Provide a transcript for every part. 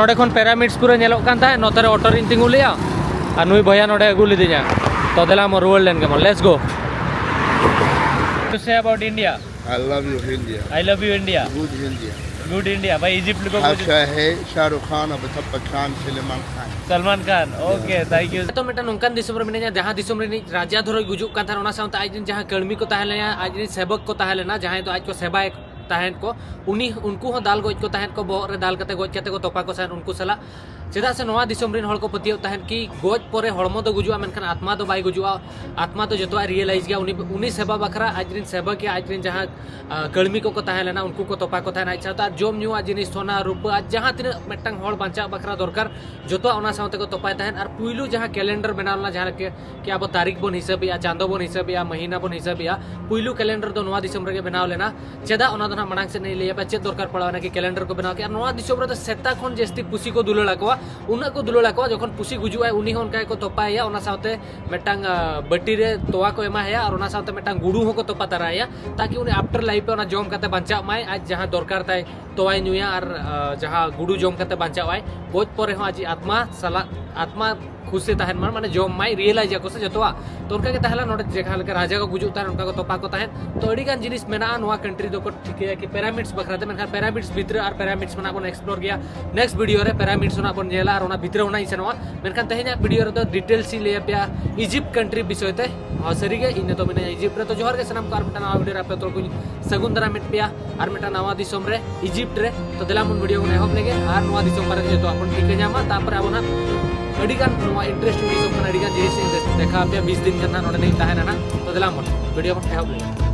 नोडे खन पैरामिड्स पूरा नेलोक कान था नोतरे ऑटो रिन तिंगु लिया और नुई भैया नोडे अगु लिदिया तो देला हम रुवाल लेन के let's go to say about India? I love you, India. I love you, India. Good India. Good India. भाई इजिप्ट को अच्छा है शाहरुख खान अब सब Khan Salman Khan okay thank you तो मेटा नोंकान दिसम रे मिने जहां दिसम रे राजा धरो गुजुक कान थाना साउंत आज दिन जहां कर्मी को ताहले आज दिन सेवक को ताहले ना जहां तो आज को सेवा ताहन को उनी उनको हो दाल गोज को ताहन को बोर रे दाल कते गोज कते को तोपा को सान उनको सला चेदा से नवा दिसम रिन हड़ को पतियो ताहन की गोज परे हड़मो तो गुजुआ मेनखान आत्मा तो बाय गुजुआ आत्मा तो जतवा रियलाइज गया उनी सेवा बखरा आज दिन सेवा के आज दिन जहां कर्मी को ताहले ना उनको को तोपा को ताहन अच्छा तो जोम न्यू आज जिनिस सोना रूप आज जहां तीन मेटंग हड़ बांचा बखरा दरकार जतवा ओना साउते को तोपाय ताहन और पुइलु जहां कैलेंडर बनावला जहां के अब तारीख बन हिसाब या चांदो बन हिसाब या महीना बन हिसाब या पुइलु कैलेंडर तो नवा दिसम रे बनाव लेना चेदा ओना दना मणांग से नहीं लिया चेद दरकार पड़ावना कि कैलेंडर को बनाव के नवा दिसम रे तो सेता खन जस्ती पुसी को दुलला को उना को दुलला को जखन पुसी गुजुआ उनी होन काय को तोपाय या ओना साउते मेटंग बट्टी रे तोवा को एमा है और ओना साउते मेटंग गुडू हो को तोपा तराया ताकि उनी आफ्टर लाइफ पे ओना जम कते बांचा माय आज जहां दरकार ताय तोवाय नुया और जहां गुडू जम कते बांचा वाय गोज परे हो आज आत्मा सला आत्मा खुशी तहन माने जम माय रियलाइज को से जतवा तो उनका के तहला नोडे जेखा लेके राजा को गुजु तान उनका को तोपा को तहन तो अड़ी गान जिनिस मेना नोआ कंट्री दो को ठीक है कि पिरामिड्स बखराते मेन पिरामिड्स भीतर और पिरामिड्स मना बन एक्सप्लोर गया नेक्स्ट वीडियो रे पिरामिड्स ना बन जेला और ओना भीतर ओना इसेनवा मेनखान तहेना वीडियो रे तो डिटेल्स ले पे इजिप्ट कंट्री विषय ते सरी गे इन तो मैंने इजिप्ट रे तो जोहर के सनम कार मेटा नवा वीडियो रे पे तो को सगुन दरा मिट पिया और मेटा नवा दिसम रे इजिप्ट रे तो देला मन वीडियो को एहब लेगे और नवा दिसम बारे जो अपन ठीक जामा तापर आबोना अड़ीगान इंटरेस्टिंग सब अड़ीगान जिनिस देखा पे 20 दिन करना नोडे नहीं ताहे ना तो दिला मन वीडियो को एहब ले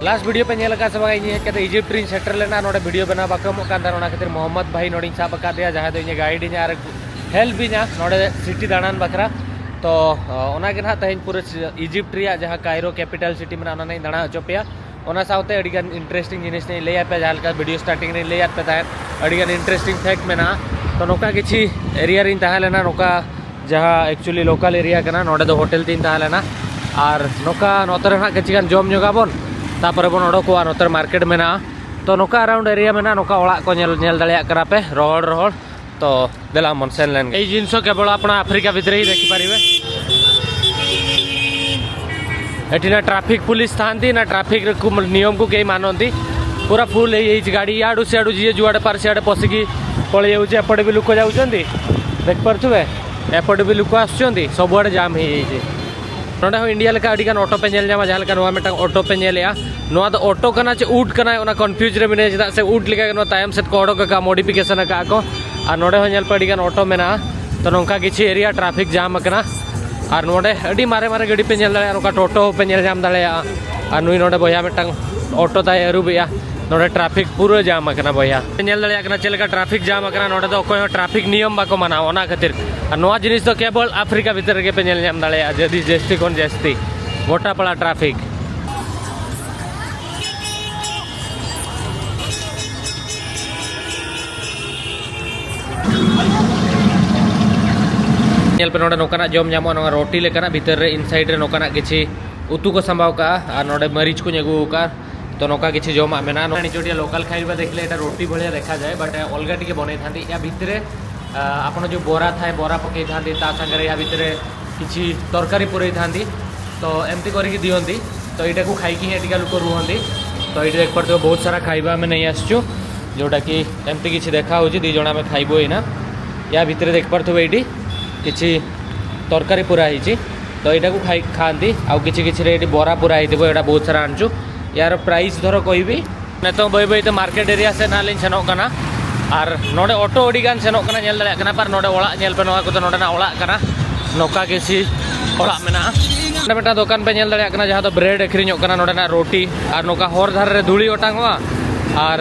लास्ट वीडियो पे नेल का सब कहते इजिप्ट रिन सेटर लेना नोडे वीडियो बना बाकम खातिर मोहम्मद भाई नोडी छाप का दिया जहाँ तो गाइड और हेल्प भी नोडे सिटी दाड़ान बखरा तो ओना के ना तेज पूरे इजिप्ट रे जहाँ कायरो कैपिटल सिटी में नहीं दाड़ा हचो पे ओना साउते अड़ीगान इंटरेस्टिंग जिनिस नहीं लैया पे जहाँ वीडियो स्टार्टिंग नहीं लैया पे ताहन अड़ीगान इंटरेस्टिंग फैक्ट में तो नौका किसी एरिया रिन ताहलेना नौका जहाँ एक्चुअली लोकल एरिया कना नोडे दो होटल तीन ताहलेना और नौका नोतरे ना किसी जम जोगा बन तापर बन ओडोकवा नोतर मार्केट में तो नौका अराउंड एरिया में नौका ओड़ा को नेल दाड़िया करा पे रोहड़ तो देला मन सेन लेन ए जिनस केवल अपना आफ्रिका भितर ही देखि पारिबे एठी ना ट्रैफिक पुलिस थांती ना ट्रैफिक नियम को कई मानती पूरा फुल है गाड़ी याडू सियाडू जी जुआड़े पार सियाड़े पशिकी पलि जाऊे एपटे भी लोक जाऊँगी देख पारे एपटे भी लोक आसुँच सबुआड़े जाम हो नोडे हो इंडिया लेका अड़ीगान ऑटो पे नेल जामा जहाँ लेका नोआ मेटा ऑटो पे नेलेया नोआ तो ऑटो कना चे ऊट कना ओना कन्फ्यूज रे मिने चेदा से ऊट लेका नोआ तायम सेट को ओडोक का मॉडिफिकेशन का को और नोडे हो नेल पे अड़ीगान ऑटो मेना तो नोंका किछि एरिया ट्रैफिक जाम कना और नोडे अड़ी मारे मारे गाड़ी पे नेल दाड़े नोका टोटो पे नेल जाम दाड़े और नुई नोडे बया मेटा ऑटो ताय अरुबिया नोडे ट्रैफिक पूरा जाम कना बया नेल दाड़े कना चेलका ट्रैफिक जाम कना नोडे तो कोई ट्रैफिक नियम बाको माना ओना खातिर और नोआ जिनिस तो केवल आफ्रिका भीतर के पे नेल जाम दाड़े जदी जस्ती कोन जस्ती गोटा पड़ा ट्रैफिक नेल पे नोडे नोकाना जम जामो नोआ रोटी लेकाना भीतर रे इनसाइड रे नोकाना किछि उतु को संभाव का और नोडे मरीच को नेगु का तो नौका किसी जमा मेना निचोटिया लोकल खाइबा देखले एटा रोटी भलिया देखा जाए बट अलगा टिके बनै थांती या भितरे आपण जो बोरा थाए बोरा पकई थांती ता संगे या भितरे किछि तरकारी पुरई थांती तो एमती करके दियंती तो एटा को खाई कि एटिका लोक रुहंती तो ये देख पड़ते बहुत सारा खाइबा में नहीं आसचु जोटा कि एमती किछि देखा होची दी जणा में खाइबो एना या भितरे देख पड़थबे एटी किछि तरकारी पुरा हिची तो एटा को खाई खांती आ किछि किछि रे एटी बोरा पुरा हितबो एटा बहुत सारा आनचु यार प्राइस धरो कहबी ने तो बै बै तो मार्केट एरिया से ना लिन सेनोक कना और नोडे ऑटो अड़ीगान सेनोक कना नेल दाड़े कना पर नोडे ओड़ा नेल पे नोआ को तो नोडे ना ओड़ा कना नौका किसी ओड़ा मेना नोडे मेटा दुकान पे नेल दाड़े कना जहां तो ब्रेड अखरिñok कना नोडे ना रोटी और नौका होर धार रे धूली ओटांगवा और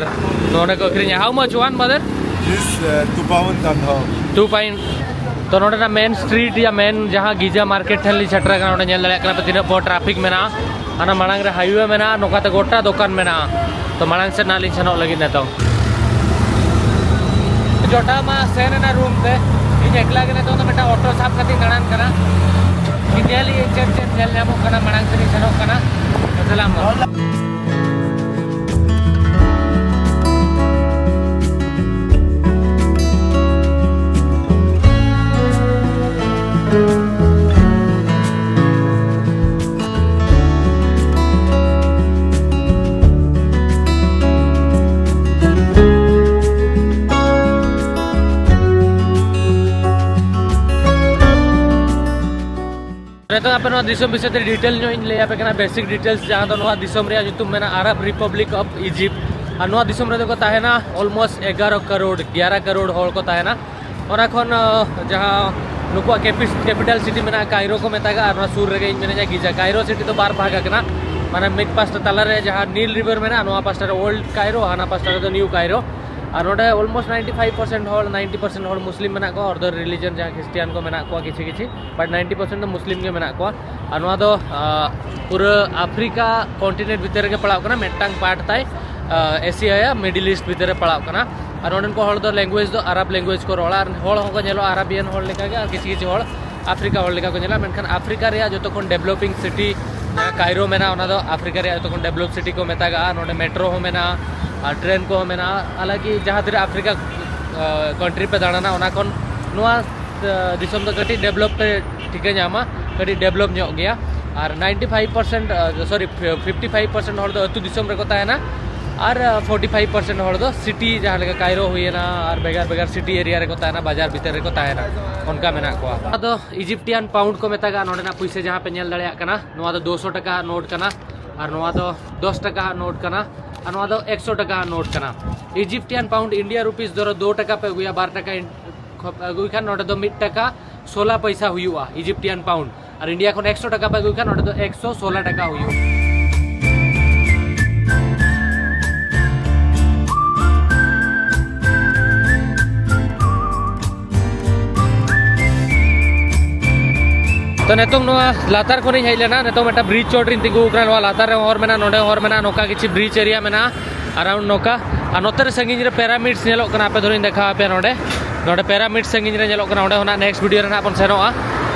नोडे को अखरिñ how much one mother This 2 pound and half. 2 pint. तो नोडे ना मेन स्ट्रीट या मेन जहाँ गीजा मार्केट ठेन ली छटरा का नोडे नेल दड़े तीन पो ट्रैफिक में आना मांग रे हाईवे में नोकाते गोटा दुकान में तो मांग से नाली सेनोग लगी ने तो जोटा मा सेन ना रूम ते इन एकला के ने तो मेटा ऑटो साफ कती दाड़ान कना इनेली चेन चेन नेल नेमो कना मांग से सेनोग कना सलाम तो आप दिसम विषय डिटेल लैया पे बेसिक डिटेल्स जहाँ तो दिसम रे जुतुम में अरब रिपब्लिक ऑफ इजिप्ट और दिसम रे को ताहेना ऑलमोस्ट 11 करोड़ 11 करोड़ हॉल को ताहेना और खन जहाँ नुकु कैपिटल सिटी में कायरो को मेता और सूर रे में गीजा कायरो सिटी तो बार भाग माने मिड पास्टा तलारे जहाँ नील रिवर में पास्टा ओल्ड कायरो हाना पास्टा तो न्यू कायरो और नोडे ऑलमोस्ट 95% हॉल 90% हॉल मुस्लिम में को और रिलीजन जहाँ क्रिस्टियन को मेना को किसी किसी बट 90% तो मुस्लिम के मेना को और नोआ दो पूरा अफ्रीका कॉन्टिनेंट भीतर के पड़ाव कना मेटांग पार्ट ताई एशिया या मिडिल ईस्ट भीतर पड़ाव कना और नोडन को हॉल दो लैंग्वेज दो अरब लैंग्वेज को रोला हॉल होको नेलो अरबियन हॉल लेका के और किसी किसी हॉल अफ्रीका हॉल लेका को नेला मेनखान अफ्रीका रे जो तो डेवलपिंग सिटी कायरो में दो अफ्रीका रे जो तो डेवलप सिटी को मेतागा नोडे मेट्रो हो मेना ट्रेन को मेना हालांकि जहाँ तक अफ्रीका कंट्री पे दाड़ाना दिसम तो कटी डेवलप पे ठीक है कटी डेवलप गया और 95% सॉरी 55% हॉल अतु दिसम रे को ताहेना और 45% हॉल सिटी जहाँ लगा कायरो हुईना और बेगार बेगार सिटी एरिया रे को ताहेना बाजार भीतर रे को ताहेना उनका मेना को तो इजिप्टियन पाउंड को मेतागा नोडेना पैसे जहाँ पे नेल दड़े कना नोआ तो 200 टका नोट कना और नोआ तो 10 टका नोट कना और 100 टका नोट कना इजिप्टियन पाउंड इंडिया रुपीस दो 2 टका पे हुआ 12 टका अगुई खान नोटे तो 1 टका 16 पैसा हुआ इजिप्टियन पाउंड और इंडिया को 100 टका पे अगुई खान नोटे तो 116 टका हुआ तो नेतों लातार को हज लेना नेतों मेटा ब्रिज चोटी तिगू लातार और मेना नोडे और मेना नोका किसी ब्रिज एरिया में अराउंड नोका और नोते संगी रे पैरामिड्स नेलोकना पे धोरिन देखा पे नोडे नोडे पैरामिड्स संगी रे नेलोकना ओडे होना नेक्स्ट वीडियो रे अपन सेनोआ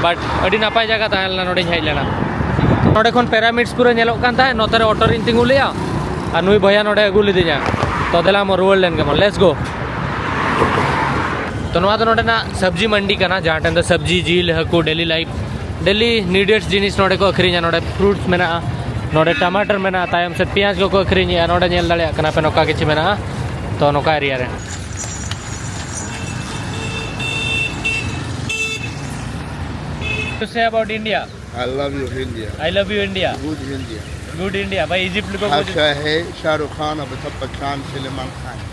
बट अडी नापाय जगह ताहेला नोडे हज लेना नोडे खन पैरामिड्स पूरा नेलोक कान ताहे नोते रे ऑटो रिन तिगू लिया और नुई भैया नोडे अगू लिदिया तो देला मो रुवल लेन के लेट्स गो तो नोआ तो नोडे ना सब्जी मंडी कना जहाँ टन सब्जी जील हकू डेली लाइफ डेली नीडेड्स जिनिस नोडे को अखरीना नोडे फ्रूट्स में नोडे टमाटर में तायम से पियाज को अखरीना नोडे नेल दड़े कना पे नोका किछि में तो नोका एरिया रे to say about India? I love you, India. I love you, India. Good India. Good India. भाई इजिप्ट को अच्छा है Shahrukh Khan Amitabh Bachchan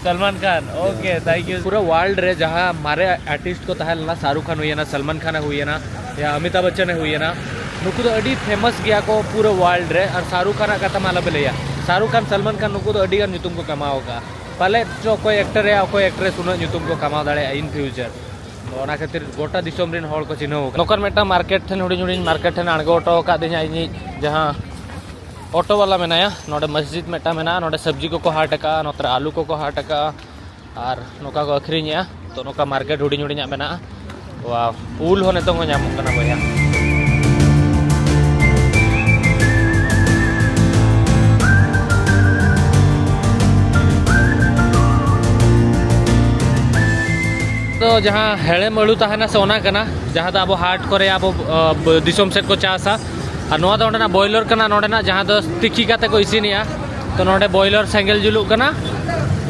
Salman Khan okay thank you पूरा वर्ल्ड रे जहाँ हमारे आर्टिस्ट को तहल ना शाहरुख खान हुई ना सलमान खान हुई ना या अमिताभ बच्चन हुई ना नुकु तो अड़ी फेमस गया को पूरा वर्ल्ड रे और शाहरुख खान कथा माला पे लिया शाहरुख खान सलमान खान नुकु तो अड़ी गान नुतुम को कमाओगा पहले जो कोई एक्टर है कोई एक्ट्रेस उन्हें नुतुम को कमा दाड़े इन फ्यूचर तो ओना खातिर गोटा दिसम रिन हॉल को चिन्ह नोकर मेटा मार्केट ठन हुडी हुडी मार्केट ठन आणगो ऑटो का दिना जहाँ ऑटो वाला मेनाया नोडे मस्जिद मेटा मेना नोडे सब्जी को 100 टका नोतर आलू को 100 टका और नोका को अखरीनिया तो नोका मार्केट हुडी हुडी मेना वाह उल हो नेतो ᱧᱟᱢᱚᱜ ᱠᱟᱱᱟ भैया तो जहाँ हेड़े मलू तहना से ओना कना जहाँ तो अब हाट करे अब दिसम सेट को चासा और नोआ तो ना बॉयलर कना नोडे ना जहाँ तो तिखी काते को इसिनिया तो नोडे बॉयलर सेंगल जुलू कना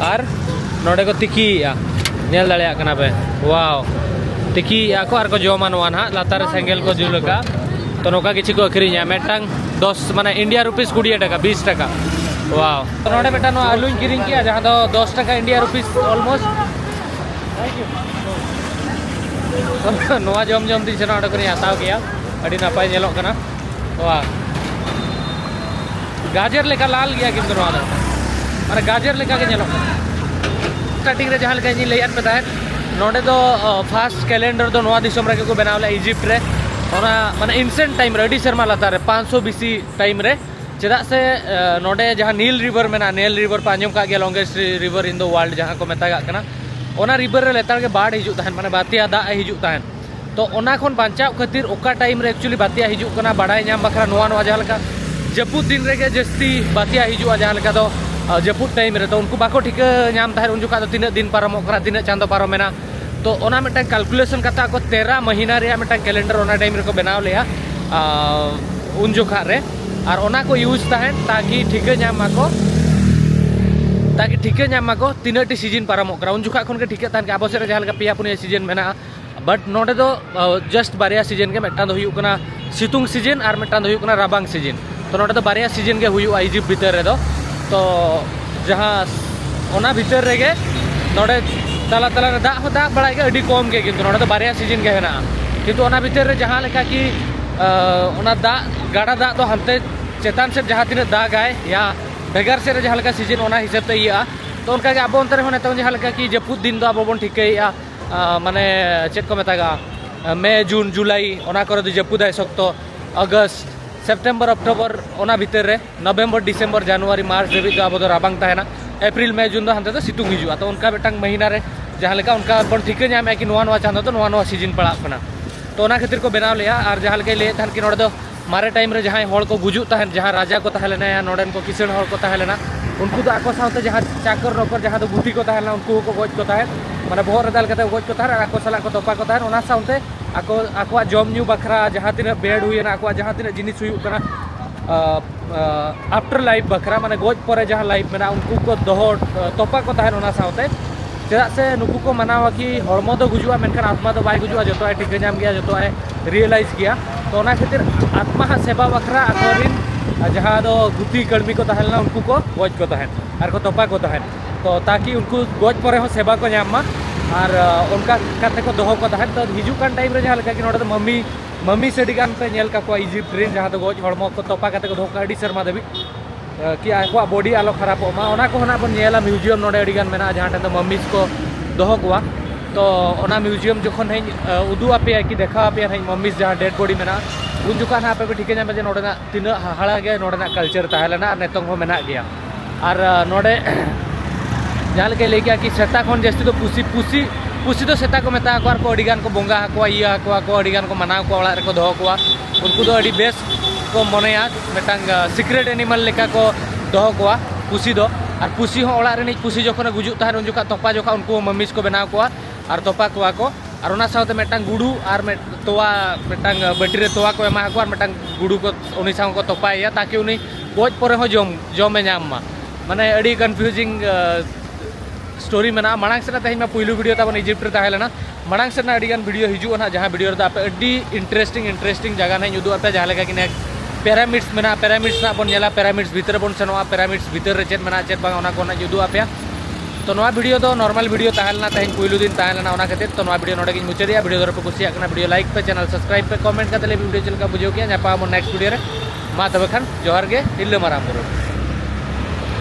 और नोडे को तिखी नेल दड़िया कना पे वाओ तिखी को और को जोमा नोआ ना लातार सेंगल को जुलका तो नोका किसी को अखरीनिया मेटांग 10 माने इंडिया रुपीस 20 टका 20 टका वाओ तो नोडे बेटा नो आलू किरिंग किया जहाँ तो 10 टका India rupees almost thank you नोआ जम जम दी से नोडे को हताव किया अड़ी नापाय नेलोक कना वाह गाजर लेका लाल गया किंतु नोआ दो अरे गाजर लेका के नेलोक स्टार्टिंग रे जहां लेका इन लैयात पे ताहेन नोडे दो फर्स्ट कैलेंडर दो नोआ दिसम रे को बनाव ले इजिप्ट रे ओना माने इंसेंट टाइम रे अडी शर्मा लाता रे 500 बीसी टाइम रे चेदा से नोडे जहां नील रिवर मेना नील रिवर पांजम का गे longest river in the world जहां को मेतागा कना ओना रिवर रे लेतार के बाढ़ हिजु ताहेन माने बातिया दा हिजु ताहेन तो ओना खन बांचाव खातिर ओका टाइम रे एक्चुअली बातिया हिजु कना बाडाय नाम बखरा नोआ नोआ जहां लेका जपुत दिन रे के जस्ती बातिया हिजु जहां लेका दो जपुत टाइम रे तो उनको बाको ठीक नाम ताहेन उन जुका दो तीन दिन पारमो करा तीन चांदो पारमेना तो ओना मिटा कैलकुलेशन कता को 13 महीना रे मिटा कैलेंडर ओना टाइम रे को बनाव लेया उन जुका रे और ओना को यूज ताहेन ताकि ठीक नाम माको तीन टी सीजन पारमो करा उन जुका खन के ठीक तान के आबो से जहां लेका पिया पुनिया सीजन मेना बट नोडे दो जस्ट बारिया सीजन के मिटा दो हुयु कना सितुंग सीजन और मिटा दो हुयु कना राबांग सीजन तो नोडे दो बारिया सीजन के हुयु इजिप्ट भीतर रे दो तो जहां ओना भीतर रे के नोडे तला तला दा हो दा बड़ा के अडी कम के किंतु नोडे दो बारिया सीजन के हेना किंतु ओना भीतर रे जहां लेका कि ओना दा गाड़ा दा तो हनते चेतान से जहां तीन दा गाय या बेगार से जहां लेका सीजन ओना हिसाब ते इया तो उनका के आबो अंतर होने तो जहां लेका कि जपुत दिन दो आबो बन ठिकैया माने चेक को मेतागा मे जून जुलाई ओना करे दो जपुत है सकतो अगस्त सेप्टेम्बर अक्टोबर ओना भीतर रे नवंबर डिसेम्बर जनवरी मार्च देबी दो आबो दो राबांग ताहेना एप्रिल मे जून दो हनते तो सितुंग हिजुआ तो उनका बेटांग महीना रे जहां लेका उनका बन ठिकै नाम कि नोआ नोआ चांदो तो नोआ नोआ सीजन पड़ा कना तो ओना खातिर को बनाव लेया और जहां लेका ले थान कि नोडे दो मारे टाइम रे जहां हड़ को गुजु ताहेन जहां राजा को ताहेलेना या नोडेन को किसण हड़ को ताहेलेना उनको तो आको साउते जहां चाकर नौकर जहां तो गुटी को ताहेना उनको को गोज को ताहेन माने बोहर दाल कते गोज को ताहेन आको सला को तोपा को ताहेन ओना साउते आको जम न्यू बखरा जहां तीन बेड हुईना आको जहां तीन जिनिस हुई कना आफ्टर लाइफ बखरा माने गोज परे जहां लाइफ मेना उनको को दोहो तोपा को ताहेन ओना साउते चेदा से नुकु को मनावा कि हड़मो दो गुजुआ मेनखान आत्मा दो बाय गुजुआ जतो ठीक नाम गया जतो रियलाइज गया तो ओना खातिर आत्मा सेवा बखरा आकोरिन जहां दो गुती कर्मी को ताहेलना उनको को गोज को ताहेन और को तोपा को ताहेन तो ताकि उनको गोज परे हो सेवा को नाम और उनका काते को दोहो को ताहेन तो हिजु कान टाइम रे जहां लेका कि नोडे मम्मी से डिगान पे नेल का को इजिप्ट रे जहां तो गोज हड़मो को तोपा काते को दोहो का अडी शर्मा देबी कि आको बॉडी आलो खराब होमा ओना को हना बन नेला म्यूजियम नोडे अडिगान मेना जहां तो मम्मीज को दोहो कोवा तो ओना म्यूजियम जखन है उदू आपे कि देखा आपे है मम्मीज जहां डेड बॉडी मेना उन जुका ना आपे ठीक नाम जे नोडे ना तीन हाड़ा गे नोडे ना कल्चर ताहेलेना नेतंग हो मेना गया और नोडे जहां लेके ले गया कि सेता खन जस्ती तो पुसी तो सेता को मेता को अडिगान को बोंगा को इया को अडिगान को मनाव को ओला रे को दोहो कोवा उनको दो अडी बेस को मनेया मेटांग सीक्रेट एनिमल लेका को दोहो कोवा पुसी दो और पुसी हो ओला रे पुसी जखन गुजु ताहेन उन जुका तोपा जोखा उनको मम्मीज को बनाव कोवा और तोपा कोवा को और ओना साउते मेटांग गुडू और तोवा मेटांग बटी रे तोवा को एमा को और मेटांग गुडू को उनी साउ को तोपाया ताकि उनी गोज परे हो जमे नाम माने अडी कंफ्यूजिंग स्टोरी मेना मांग से तेज में पुलू वीडियो तब इजिप्ट रे ताहेलेना मांग से अड़ीगान वीडियो हिजुआ ना जहां वीडियो आप इंटरेस्टिंग जगह ना उदू पे जहाँ कि पैरामिड्स मेना पैरामिड्स ना बन नेला पैरामिड्स भीतर बन सेनोआ पैरामिड्स भीतर रे चेत मेना चेत बांगा ना उदू आपे तो नोआ वीडियो तो नॉर्मल वीडियो ताहेलेना तेज पुलू दिन ताहेलेना ओना खातिर तो नोआ वीडियो नोडे गिन मुचादिया वीडियो दर पे कुसिया कना वीडियो लाइक पे चैनल सब्सक्राइब पे कमेंट करते वीडियो चलका बुझो किया नापा नेक्स्ट वीडियो रे मा तबे खान जोहार गे इल्ले माराम